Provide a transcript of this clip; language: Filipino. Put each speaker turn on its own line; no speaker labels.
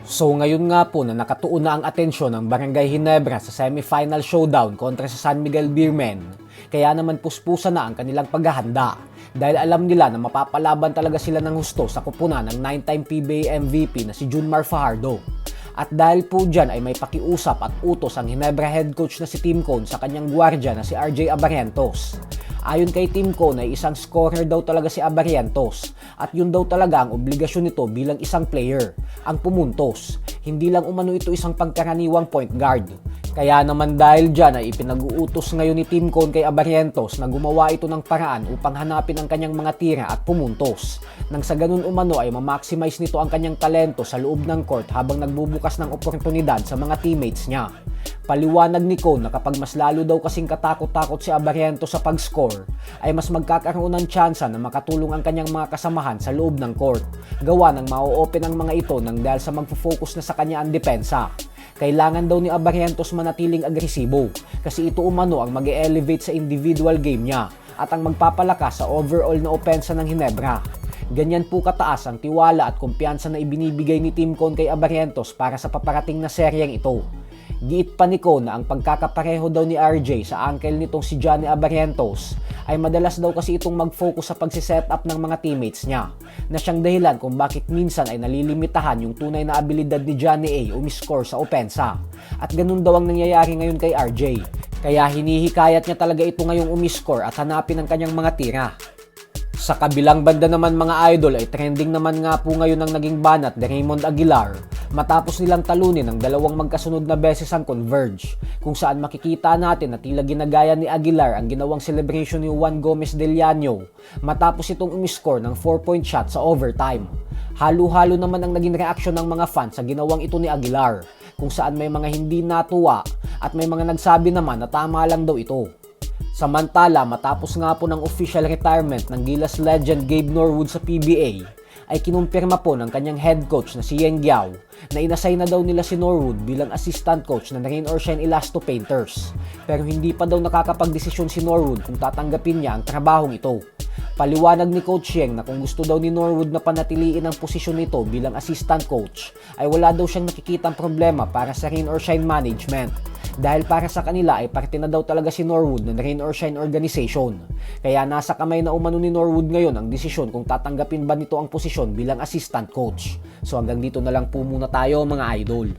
So ngayon nga po na nakatuon na ang atensyon ng Barangay Ginebra sa semifinal showdown kontra sa San Miguel Beermen, kaya naman puspusa na ang kanilang paghahanda dahil alam nila na mapapalaban talaga sila ng husto sa kupunan ng 9-time PBA MVP na si Junmar Fajardo. At dahil po dyan ay may pakiusap at utos ang Ginebra head coach na si Tim Cone sa kanyang gwardiya na si RJ Abarrientos. Ayon kay Tim Cone ay isang scorer daw talaga si Abarrientos at yun daw talaga ang obligasyon nito bilang isang player, ang pumuntos. Hindi lang umano ito isang pagkaraniwang point guard. Kaya naman dahil dyan ay ipinag-uutos ngayon ni Tim Cone kay Abarrientos na gumawa ito ng paraan upang hanapin ang kanyang mga tira at pumuntos. Nang sa ganun umano ay ma-maximize nito ang kanyang talento sa loob ng court habang nagbubukas ng oportunidad sa mga teammates niya. Paliwanag ni Cone na kapag mas lalo daw kasing katakot-takot si Abarrientos sa pag-score, ay mas magkakaroon ng tsansa na makatulong ang kanyang mga kasamahan sa loob ng court. Gawa ng ma-open ang mga ito nang dahil sa magpo-focus na sa kanya ang depensa. Kailangan daw ni Abarrientos manatiling agresibo kasi ito umano ang mag-elevate sa individual game niya at ang magpapalakas sa overall na opensa ng Ginebra. Ganyan po kataas ang tiwala at kumpiyansa na ibinibigay ni Tim Cone kay Abarrientos para sa paparating na seryeng ito. Giit pa ni Cone na ang pagkakapareho daw ni RJ sa uncle nitong si Johnny Abarrientos ay madalas daw kasi itong mag-focus sa pagsiset up ng mga teammates niya na siyang dahilan kung bakit minsan ay nalilimitahan yung tunay na abilidad ni Johnny A umiscore sa opensa. At ganun daw ang nangyayari ngayon kay RJ. Kaya hinihikayat niya talaga ito ngayong umiscore at hanapin ang kanyang mga tira. Sa kabilang banda naman mga idol ay trending naman nga po ngayon ang naging banat ni Raymond Aguilar matapos nilang talunin ng dalawang magkasunod na beses ang Converge, kung saan makikita natin na tila ginagaya ni Aguilar ang ginawang celebration ni Juan Gomez Del Llano matapos itong umiscore ng 4-point shot sa overtime. Halo-halo naman ang naging reaksyon ng mga fans sa ginawang ito ni Aguilar, kung saan may mga hindi natuwa at may mga nagsabi naman na tama lang daw ito. Samantala, matapos nga po ng official retirement ng Gilas legend Gabe Norwood sa PBA, ay kinumpirma po ng kanyang head coach na si Yeng Guiao na inassign na daw nila si Norwood bilang assistant coach ng Rain or Shine Elasto Painters. Pero hindi pa daw nakakapagdesisyon si Norwood kung tatanggapin niya ang trabahong ito. Paliwanag ni Coach Yeng na kung gusto daw ni Norwood na panatiliin ang posisyon nito bilang assistant coach, ay wala daw siyang nakikitang problema para sa Rain or Shine management. Dahil para sa kanila ay parte na daw talaga si Norwood ng Rain or Shine organization. Kaya nasa kamay na umano ni Norwood ngayon ang desisyon kung tatanggapin ba nito ang posisyon bilang assistant coach. So hanggang dito na lang po muna tayo mga idol.